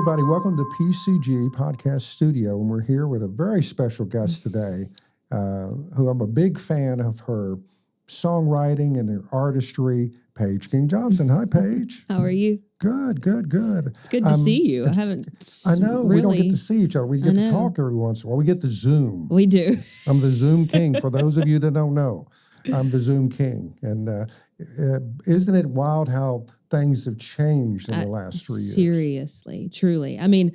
everybody. Welcome to PCG Podcast Studio. And we're here with a very special guest today, who I'm a big fan of her songwriting and her artistry, Paige King Johnson. Hi, Paige. How are you? Good. It's good to see you. I know. We don't get to see each other. We get to talk every once in a while. We get the Zoom. We do. I'm the Zoom king. For those of you that don't know, I'm the Zoom king. And isn't it wild how things have changed in the last 3 years? Seriously, truly. I mean,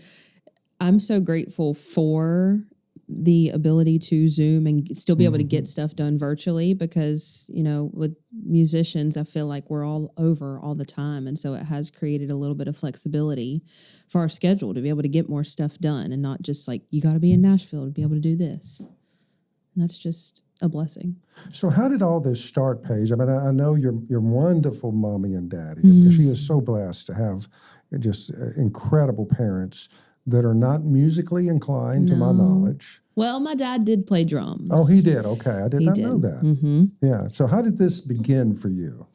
I'm so grateful for the ability to Zoom and still be able to get stuff done virtually because, you know, with musicians, I feel like we're all over all the time. And so it has created a little bit of flexibility for our schedule to be able to get more stuff done and not just like, you got to be in Nashville to be able to do this. And that's just a blessing. So how did all this start, Paige? I mean, I know your wonderful mommy and daddy. She is so blessed to have just incredible parents that are not musically inclined, to my knowledge. Well, my dad did play drums. Oh, he did? Okay. I did not know that. Mm-hmm. Yeah. So how did this begin for you?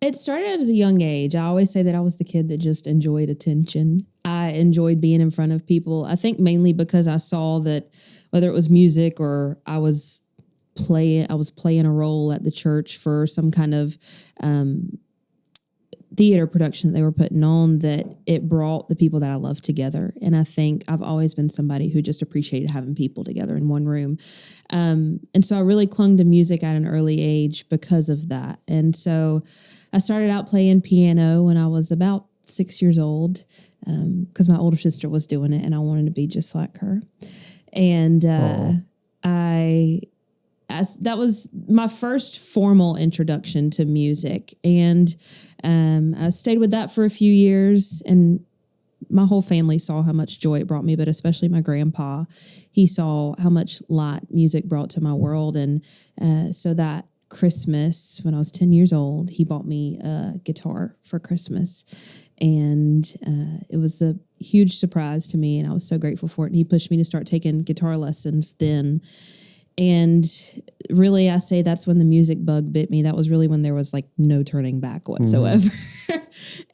It started at a young age. I always say that I was the kid that just enjoyed attention. I enjoyed being in front of people. I think mainly because I saw that whether it was music or I was playing a role at the church for some kind of theater production that they were putting on, that it brought the people that I love together. And I think I've always been somebody who just appreciated having people together in one room. And so I really clung to music at an early age because of that. And so I started out playing piano when I was about 6 years old because my older sister was doing it and I wanted to be just like her. And that was my first formal introduction to music. And I stayed with that for a few years, and my whole family saw how much joy it brought me, but especially my grandpa. He saw how much light music brought to my world. And so that Christmas, when I was 10 years old, he bought me a guitar for Christmas. And it was a huge surprise to me, and I was so grateful for it. And he pushed me to start taking guitar lessons then. And really, I say that's when the music bug bit me. That was really when there was like no turning back whatsoever.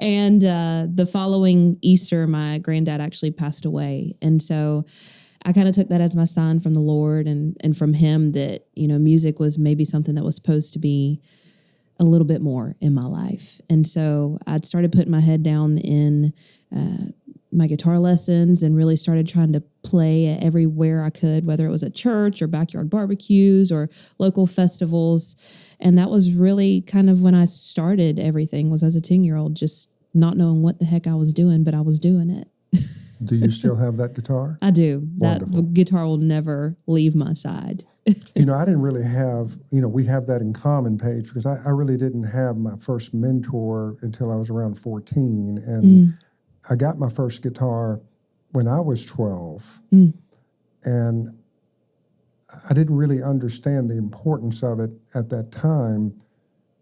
And the following Easter, my granddad actually passed away. And so I kind of took that as my sign from the Lord and from him that, you know, music was maybe something that was supposed to be a little bit more in my life. And so I'd started putting my head down in my guitar lessons and really started trying to play everywhere I could, whether it was at church or backyard barbecues or local festivals. And that was really kind of when I started everything, was as a 10-year-old, just not knowing what the heck I was doing, but I was doing it. Do you still have that guitar? I do. Wonderful. That guitar will never leave my side. You know, I didn't really have, we have that in common, Paige, because I really didn't have my first mentor until I was around 14. And I got my first guitar when I was 12. And I didn't really understand the importance of it at that time.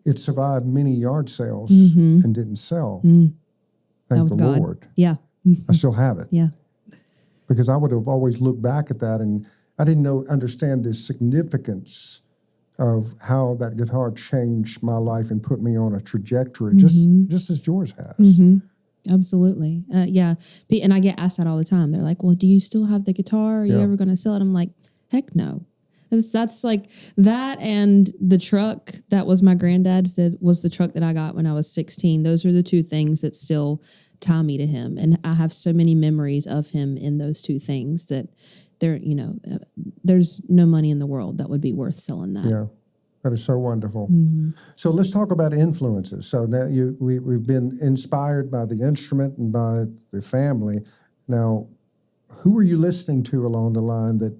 It survived many yard sales and didn't sell. Thank the God. Lord. Yeah. I still have it. Yeah. Because I would have always looked back at that and I didn't understand the significance of how that guitar changed my life and put me on a trajectory, just as yours has. Absolutely. Yeah. And I get asked that all the time. They're like, well, do you still have the guitar? Are you ever going to sell it? I'm like, heck no. That's like that, and the truck that was my granddad's, that was the truck that I got when I was 16. Those are the two things that still tie me to him. And I have so many memories of him in those two things that there's no money in the world that would be worth selling that. Yeah. That is so wonderful. So let's talk about influences. So now we've been inspired by the instrument and by the family. Now, who were you listening to along the line that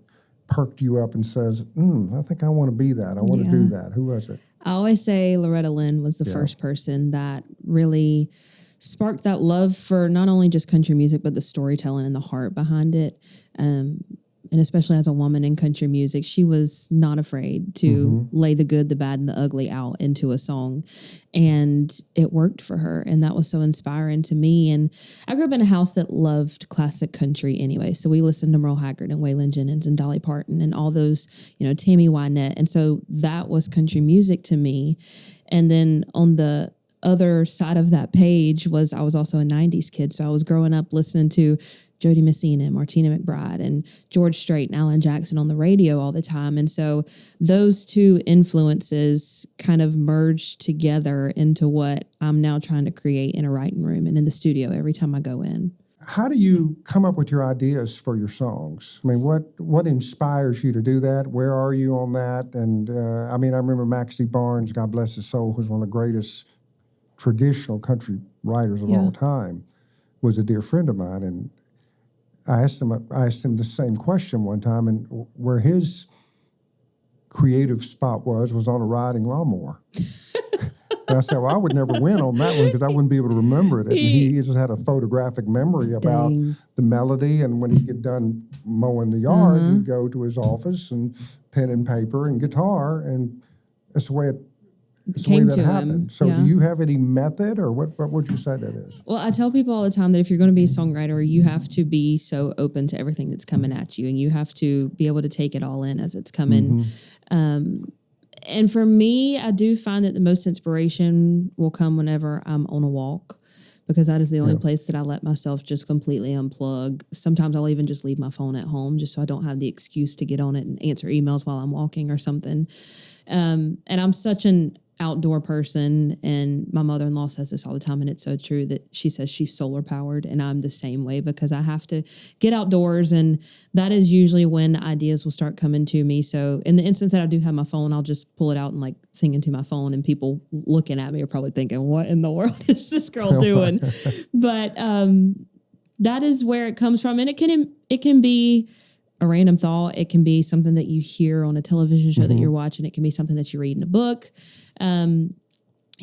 perked you up and says, I think I want to be that. I want to do that. Who was it? I always say Loretta Lynn was the first person that really sparked that love for not only just country music, but the storytelling and the heart behind it. And especially as a woman in country music, she was not afraid to lay the good, the bad, and the ugly out into a song. And it worked for her. And that was so inspiring to me. And I grew up in a house that loved classic country anyway. So we listened to Merle Haggard and Waylon Jennings and Dolly Parton and all those, Tammy Wynette. And so that was country music to me. And then on the other side of that page was I was also a 90s kid. So I was growing up listening to Jody Messina and Martina McBride and George Strait and Alan Jackson on the radio all the time. And so those two influences kind of merged together into what I'm now trying to create in a writing room and in the studio every time I go in. How do you come up with your ideas for your songs? I mean, what inspires you to do that? Where are you on that? And I remember Maxie Barnes, God bless his soul, who's one of the greatest traditional country writers of all time, was a dear friend of mine. And I asked him the same question one time, and where his creative spot was on a riding lawnmower. And I said, well, I would never win on that one because I wouldn't be able to remember it. And he just had a photographic memory about the melody. And when he'd get done mowing the yard, he'd go to his office and pen and paper and guitar. And it's the way that happened. So do you have any method, or what would you say that is? Well, I tell people all the time that if you're going to be a songwriter, you have to be so open to everything that's coming at you, and you have to be able to take it all in as it's coming. And for me, I do find that the most inspiration will come whenever I'm on a walk, because that is the only place that I let myself just completely unplug. Sometimes I'll even just leave my phone at home just so I don't have the excuse to get on it and answer emails while I'm walking or something. And I'm such an outdoor person, and my mother-in-law says this all the time, and it's so true, that she says she's solar powered, and I'm the same way because I have to get outdoors, and that is usually when ideas will start coming to me. So in the instance that I do have my phone, I'll just pull it out and like sing into my phone, and people looking at me are probably thinking, what in the world is this girl doing? But that is where it comes from, and it can be a random thought. It can be something that you hear on a television show that you're watching. It can be something that you read in a book.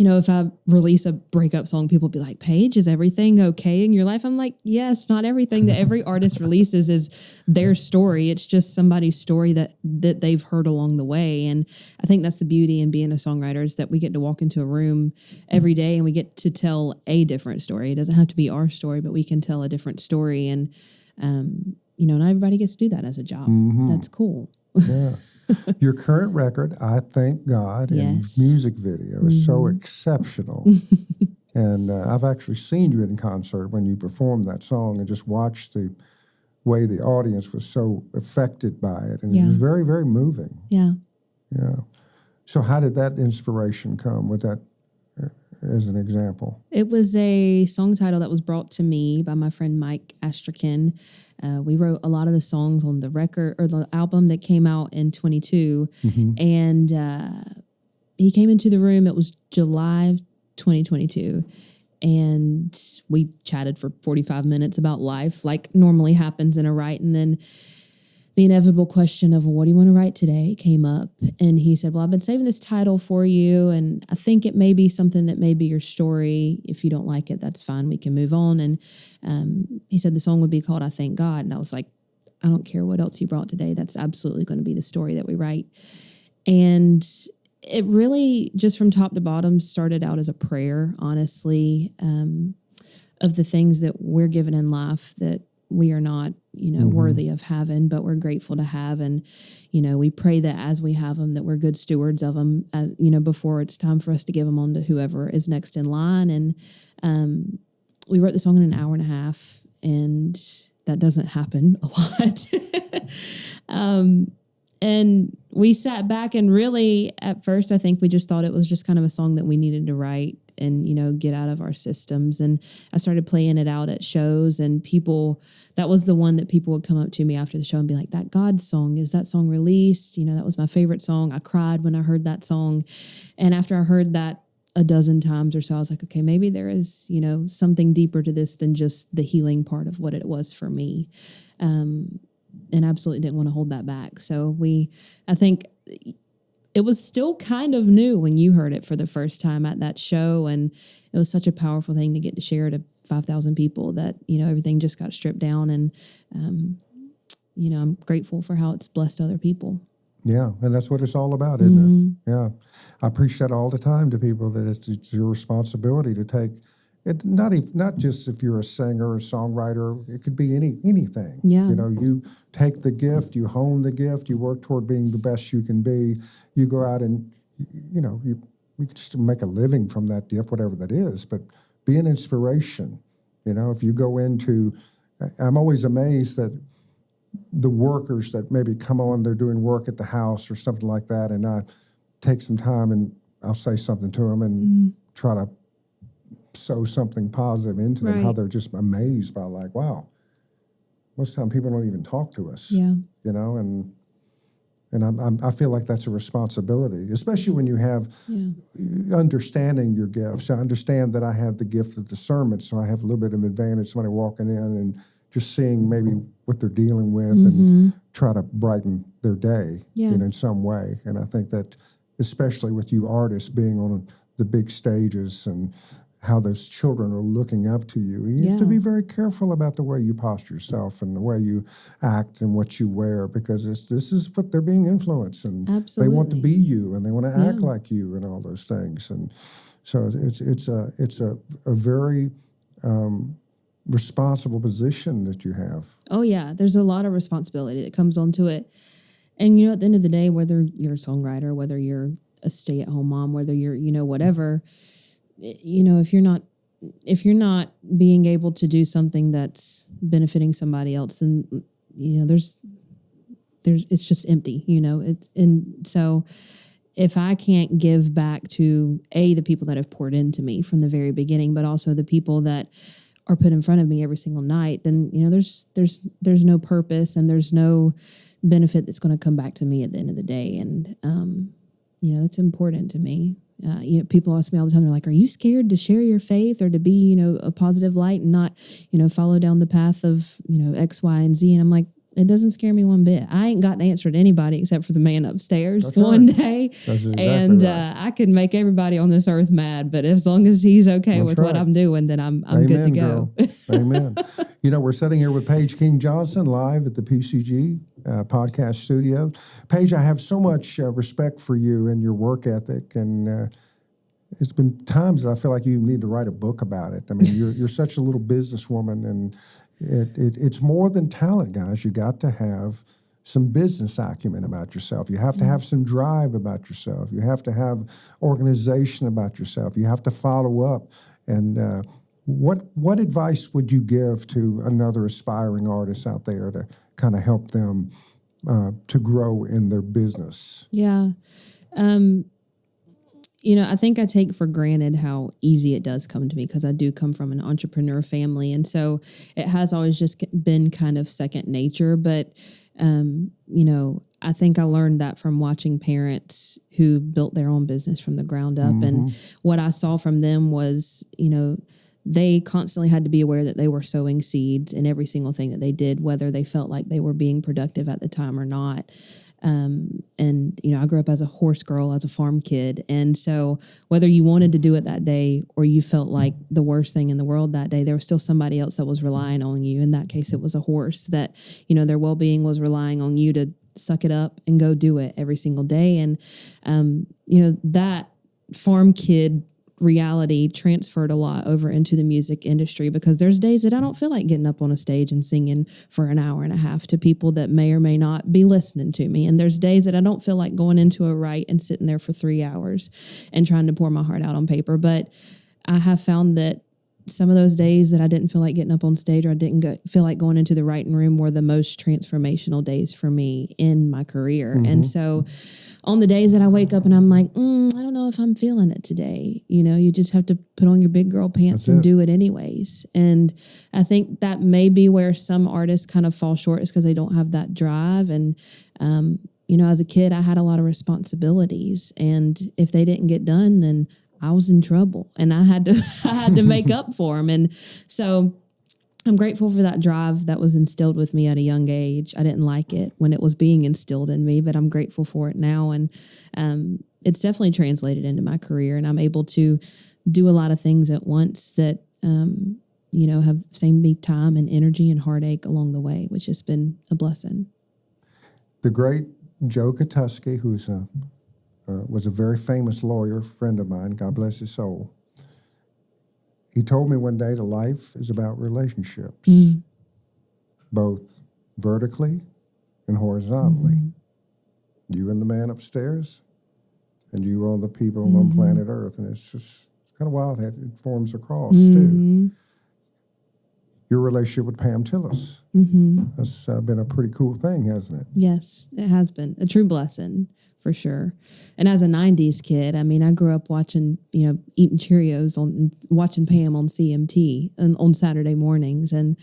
If I release a breakup song, people will be like, Paige, is everything okay in your life? I'm like, yes, not everything that every artist releases is their story. It's just somebody's story that they've heard along the way. And I think that's the beauty in being a songwriter, is that we get to walk into a room every day and we get to tell a different story. It doesn't have to be our story, but we can tell a different story. And, not everybody gets to do that as a job. That's cool. Yeah. Your current record, I Thank God, and music video is so exceptional. And I've actually seen you in concert when you performed that song and just watched the way the audience was so affected by it. And it was very, very moving. Yeah. Yeah. So how did that inspiration come with that as an example? It was a song title that was brought to me by my friend Mike Astrakin. We wrote a lot of the songs on the record or the album that came out in 22. And he came into the room. It was July 2022. And we chatted for 45 minutes about life, like normally happens in a write. And then the inevitable question of, well, what do you want to write today came up. And he said, well, I've been saving this title for you, and I think it may be something that may be your story. If you don't like it, that's fine. We can move on. And he said the song would be called I Thank God. And I was like, I don't care what else you brought today. That's absolutely going to be the story that we write. And it really, just from top to bottom, started out as a prayer, honestly, of the things that we're given in life that we are not, worthy of having, but we're grateful to have. And, we pray that as we have them, that we're good stewards of them, before it's time for us to give them on to whoever is next in line. And we wrote the song in an hour and a half, and that doesn't happen a lot. And we sat back, and really at first, I think we just thought it was just kind of a song that we needed to write and, get out of our systems. And I started playing it out at shows, and that was the one that people would come up to me after the show and be like, that God song, is that song released? That was my favorite song. I cried when I heard that song. And after I heard that a dozen times or so, I was like, okay, maybe there is, something deeper to this than just the healing part of what it was for me. And absolutely didn't want to hold that back. So I think it was still kind of new when you heard it for the first time at that show. And it was such a powerful thing to get to share to 5,000 people that, everything just got stripped down. And, I'm grateful for how it's blessed other people. Yeah, and that's what it's all about, isn't it? Yeah. I preach that all the time to people, that it's your responsibility to take it, not just if you're a singer or songwriter, it could be anything. Yeah. You take the gift, you hone the gift, you work toward being the best you can be. You go out and, you we could just make a living from that gift, whatever that is, but be an inspiration. You know, if you go into, I'm always amazed that the workers that maybe come on, they're doing work at the house or something like that, and I take some time and I'll say something to them and try to sow something positive into them, how they're just amazed by, like, wow, most of the time people don't even talk to us, you know, and I feel like that's a responsibility, especially when you have understanding your gifts. I understand that I have the gift of discernment, so I have a little bit of an advantage, somebody walking in and just seeing maybe what they're dealing with and try to brighten their day in some way. And I think that especially with you artists being on the big stages and how those children are looking up to you, you have to be very careful about the way you posture yourself and the way you act and what you wear, because this is what they're being influenced, and they want to be you and they want to act like you and all those things. And so it's a very responsible position that you have. Oh yeah, there's a lot of responsibility that comes onto it. And you know, at the end of the day, whether you're a songwriter, whether you're a stay-at-home mom, whether you're, you know, whatever, you know, if you're not being able to do something that's benefiting somebody else, then, you know, there's it's just empty, you know. And so if I can't give back to the people that have poured into me from the very beginning, but also the people that are put in front of me every single night, then, you know, there's no purpose and there's no benefit that's going to come back to me at the end of the day. And, you know, that's important to me. You know, people ask me all the time, they're like, are you scared to share your faith or to be, you know, a positive light and not, you know, follow down the path of, you know, X, Y, and Z? And I'm like, it doesn't scare me one bit. I ain't got an answer to anybody except for the man upstairs one day. That's exactly and right. I can make everybody on this earth mad, but as long as he's okay with what I'm doing, then I'm good to go. Amen. You know, we're sitting here with Paige King Johnson live at the PCG podcast studio. Paige, I have so much respect for you and your work ethic, and it's been times that I feel like you need to write a book about it. I mean, you're such a little businesswoman, and it's more than talent, guys. You got to have some business acumen about yourself. You have to have some drive about yourself. You have to have organization about yourself. You have to follow up. And what advice would you give to another aspiring artist out there to kind of help them to grow in their business? Yeah. You know, I think I take for granted how easy it does come to me because I do come from an entrepreneur family. And so it has always just been kind of second nature. But, you know, I think I learned that from watching parents who built their own business from the ground up. And what I saw from them was, you know, they constantly had to be aware that they were sowing seeds in every single thing that they did, whether they felt like they were being productive at the time or not. And, you know, I grew up as a horse girl, as a farm kid. And so whether you wanted to do it that day or you felt like the worst thing in the world that day, there was still somebody else that was relying on you. In that case, it was a horse that, you know, their well-being was relying on you to suck it up and go do it every single day. And, you know, that farm kid reality transferred a lot over into the music industry, because there's days that I don't feel like getting up on a stage and singing for an hour and a half to people that may or may not be listening to me. And there's days that I don't feel like going into a write and sitting there for 3 hours and trying to pour my heart out on paper. But I have found that some of those days that I didn't feel like getting up on stage or I didn't feel like going into the writing room were the most transformational days for me in my career. And so on the days that I wake up and I'm like, I don't know if I'm feeling it today, you know, you just have to put on your big girl pants and do it anyways. And I think that may be where some artists kind of fall short, is because they don't have that drive. And, you know, as a kid, I had a lot of responsibilities, and if they didn't get done, then I was in trouble and I had to make up for them. And so I'm grateful for that drive that was instilled with me at a young age. I didn't like it when it was being instilled in me, but I'm grateful for it now. And it's definitely translated into my career, and I'm able to do a lot of things at once that, you know, have saved me time and energy and heartache along the way, which has been a blessing. The great Joe Katuski, who's was a very famous lawyer, friend of mine, God bless his soul. He told me one day that life is about relationships, both vertically and horizontally. You and the man upstairs, and you are the people on planet Earth. And it's kind of wild how it forms across, too. Your relationship with Pam Tillis. That's been a pretty cool thing, hasn't it? Yes, it has been a true blessing for sure. And as a 90s kid, I mean, I grew up watching, eating Cheerios watching Pam on CMT on Saturday mornings. And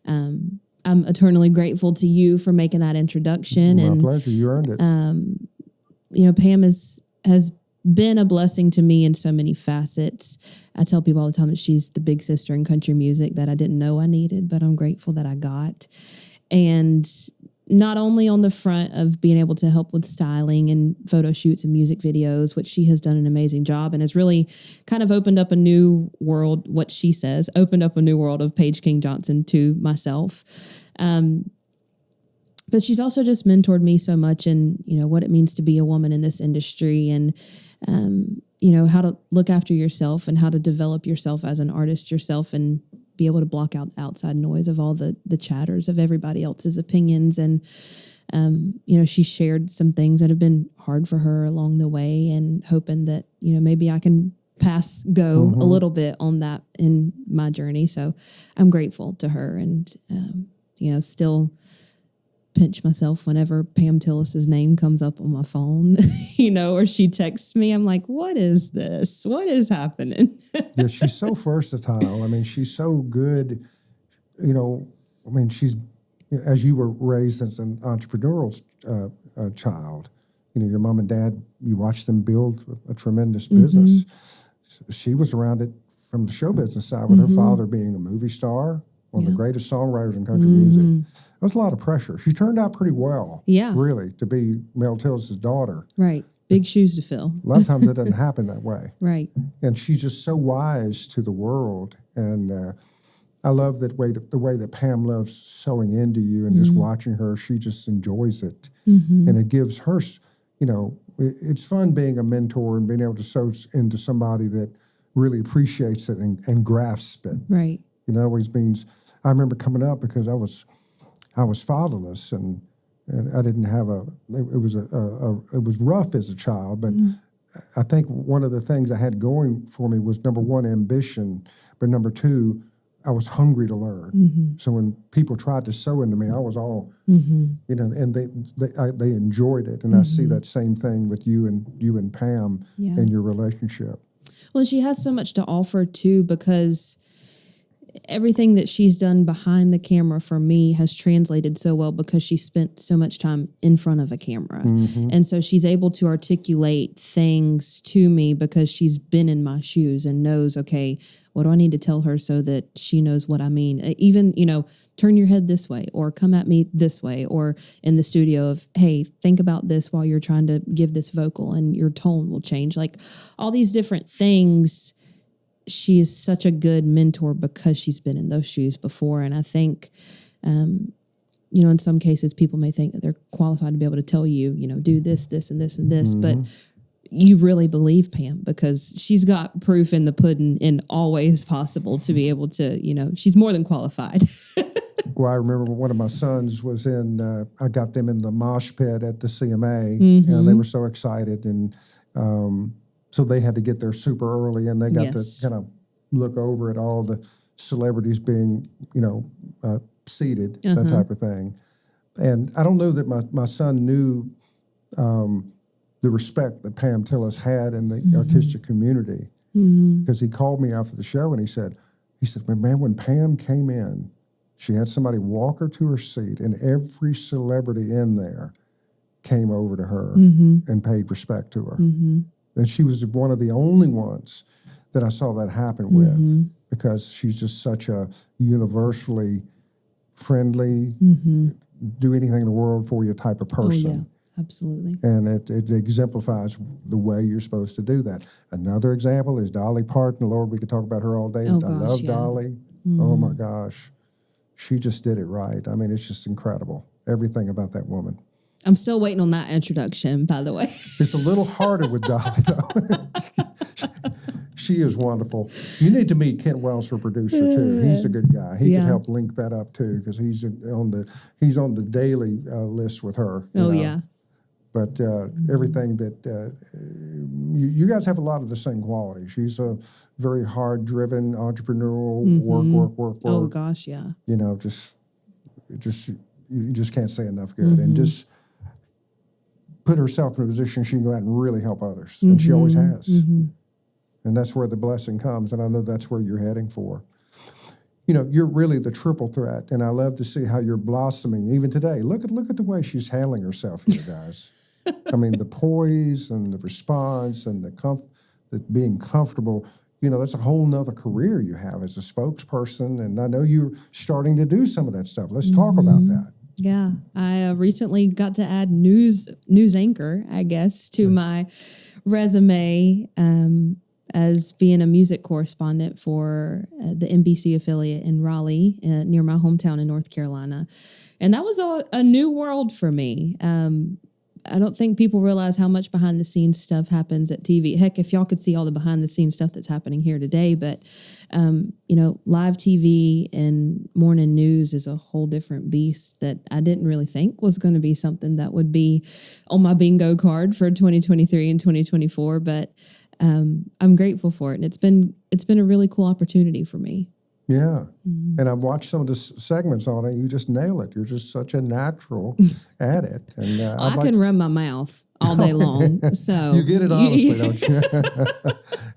I'm eternally grateful to you for making that introduction. My pleasure. You earned it. Pam has been a blessing to me in so many facets. I tell people all the time that she's the big sister in country music that I didn't know I needed, but I'm grateful that I got. And not only on the front of being able to help with styling and photo shoots and music videos, which she has done an amazing job and has really kind of opened up a new world, what she says, opened up a new world of Paige King Johnson to myself. But she's also just mentored me so much in, what it means to be a woman in this industry and, how to look after yourself and how to develop yourself as an artist yourself and be able to block out the outside noise of all the chatters of everybody else's opinions. And, she shared some things that have been hard for her along the way and hoping that, maybe I can go a little bit on that in my journey. So I'm grateful to her and, still pinch myself whenever Pam Tillis's name comes up on my phone, or she texts me. I'm like, what is this? What is happening? Yeah, she's so versatile. I mean, she's so good. She's, as you were raised as an entrepreneurial child, your mom and dad, you watched them build a tremendous business. She was around it from the show business side with her father being a movie star, one of the greatest songwriters in country music. That was a lot of pressure. She turned out pretty well, really, to be Mel Tillis' daughter. Right. Big shoes to fill. A lot of times it doesn't happen that way. Right. And she's just so wise to the world. And I love the way that Pam loves sewing into you and just watching her. She just enjoys it. And it gives her, it's fun being a mentor and being able to sew into somebody that really appreciates it and grasps it. Right. It always means, I remember coming up because I was fatherless and I didn't have it was rough as a child, but I think one of the things I had going for me was, number one, ambition, but number two, I was hungry to learn. So when people tried to sew into me, I was all, and they enjoyed it. And I see that same thing with you and Pam in your relationship. Well, she has so much to offer too, because everything that she's done behind the camera for me has translated so well because she spent so much time in front of a camera. And so she's able to articulate things to me because she's been in my shoes and knows, okay, what do I need to tell her so that she knows what I mean? Even, turn your head this way or come at me this way, or in the studio of, hey, think about this while you're trying to give this vocal and your tone will change. Like all these different things. She is such a good mentor because she's been in those shoes before. And I think, in some cases, people may think that they're qualified to be able to tell you, do this, this, and this, and this. But you really believe Pam because she's got proof in the pudding in all ways possible to be able to, she's more than qualified. Well, I remember one of my sons was I got them in the mosh pit at the CMA, and they were so excited. And, so they had to get there super early, and they got to kind of look over at all the celebrities being, seated, that type of thing. And I don't know that my son knew the respect that Pam Tillis had in the artistic community, because he called me after the show and he said, man, when Pam came in, she had somebody walk her to her seat, and every celebrity in there came over to her and paid respect to her. And she was one of the only ones that I saw that happen with, because she's just such a universally friendly, do anything in the world for you type of person. Oh, yeah, absolutely. And it exemplifies the way you're supposed to do that. Another example is Dolly Parton. Lord, we could talk about her all day. Oh, I love Dolly. Oh, my gosh. She just did it right. I mean, it's just incredible. Everything about that woman. I'm still waiting on that introduction, by the way. It's a little harder with Dolly, though. She is wonderful. You need to meet Kent Wells, her producer, too. He's a good guy. He could help link that up, too, because he's on the daily list with her. Oh, yeah. But everything that you guys have a lot of the same qualities. She's a very hard-driven, entrepreneurial, work. Oh gosh, yeah. You know, you just can't say enough good, and just put herself in a position she can go out and really help others, and she always has. And that's where the blessing comes, and I know that's where you're heading for. You know, you're really the triple threat, and I love to see how you're blossoming even today. Look at the way she's handling herself here, guys. I mean, the poise and the response and the being comfortable. You know, that's a whole nother career you have as a spokesperson, and I know you're starting to do some of that stuff. Let's talk about that. Yeah, I recently got to add news anchor, I guess, to my resume as being a music correspondent for the NBC affiliate in Raleigh, near my hometown in North Carolina. And that was a new world for me. I don't think people realize how much behind the scenes stuff happens at TV. Heck, if y'all could see all the behind the scenes stuff that's happening here today, but you know, live TV and morning news is a whole different beast that I didn't really think was going to be something that would be on my bingo card for 2023 and 2024. But I'm grateful for it, and it's been a really cool opportunity for me. Yeah. And I've watched some of the segments on it. You just nail it. You're just such a natural at it. And I can run my mouth all day long. So you get it honestly, don't you?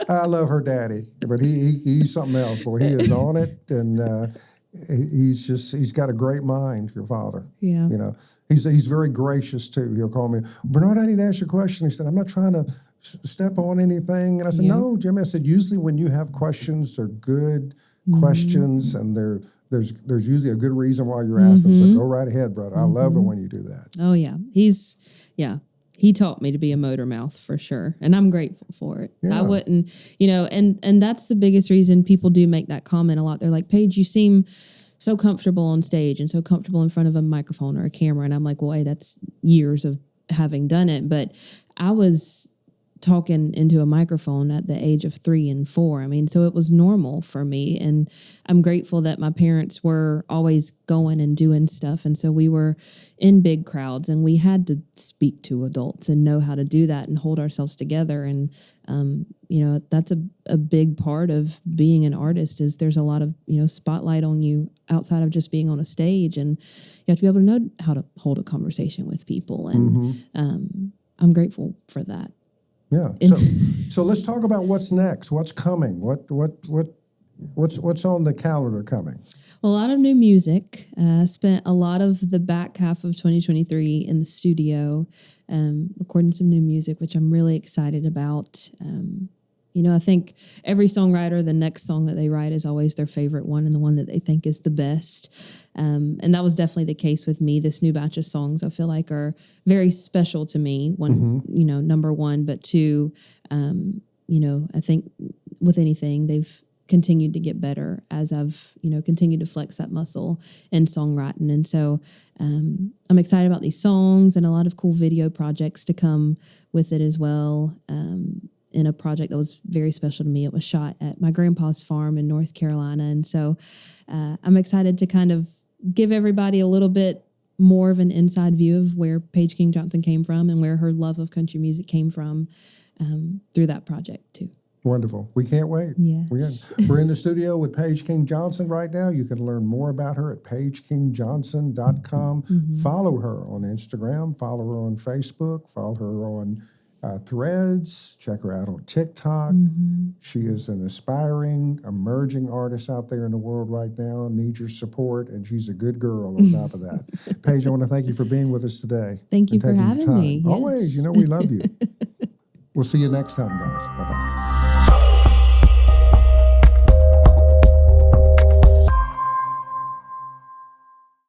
I love her daddy, but he's something else. Boy, he is on it, and he's got a great mind. Your father. Yeah. You know, he's very gracious too. He'll call me, Bernard, I need to ask you a question. He said, I'm not trying to step on anything. And I said, no, Jimmy. I said, usually when you have questions, they're good questions, and there's usually a good reason why you're asking. So go right ahead, brother. I love it when you do that. Oh yeah, he taught me to be a motor mouth for sure, and I'm grateful for it. Yeah. I wouldn't, you know, and that's the biggest reason people do make that comment a lot. They're like, Paige, you seem so comfortable on stage and so comfortable in front of a microphone or a camera, and I'm like, well, hey, that's years of having done it, but I was talking into a microphone at the age of 3 and 4. I mean, so it was normal for me. And I'm grateful that my parents were always going and doing stuff. And so we were in big crowds, and we had to speak to adults and know how to do that and hold ourselves together. And, you know, that's a big part of being an artist is there's a lot of, you know, spotlight on you outside of just being on a stage. And you have to be able to know how to hold a conversation with people. And I'm grateful for that. Yeah. So let's talk about what's next. What's coming? What's on the calendar coming? Well, a lot of new music. Spent a lot of the back half of 2023 in the studio, recording some new music, which I'm really excited about. You know, I think every songwriter, the next song that they write is always their favorite one and the one that they think is the best. And that was definitely the case with me. This new batch of songs I feel like are very special to me. One, you know, number one, but two, you know, I think with anything, they've continued to get better as I've, you know, continued to flex that muscle in songwriting. And so I'm excited about these songs and a lot of cool video projects to come with it as well. In a project that was very special to me. It was shot at my grandpa's farm in North Carolina. And so I'm excited to kind of give everybody a little bit more of an inside view of where Paige King Johnson came from and where her love of country music came from through that project too. Wonderful. We can't wait. Yes. We're in the studio with Paige King Johnson right now. You can learn more about her at PaigeKingJohnson.com. Follow her on Instagram. Follow her on Facebook. Follow her on Threads. Check her out on TikTok. She is an aspiring, emerging artist out there in the world right now. Needs your support, and she's a good girl on top of that. Paige, I want to thank you for being with us today. Thank you for having me. Always. Yes. You know, we love you. We'll see you next time, guys. Bye-bye.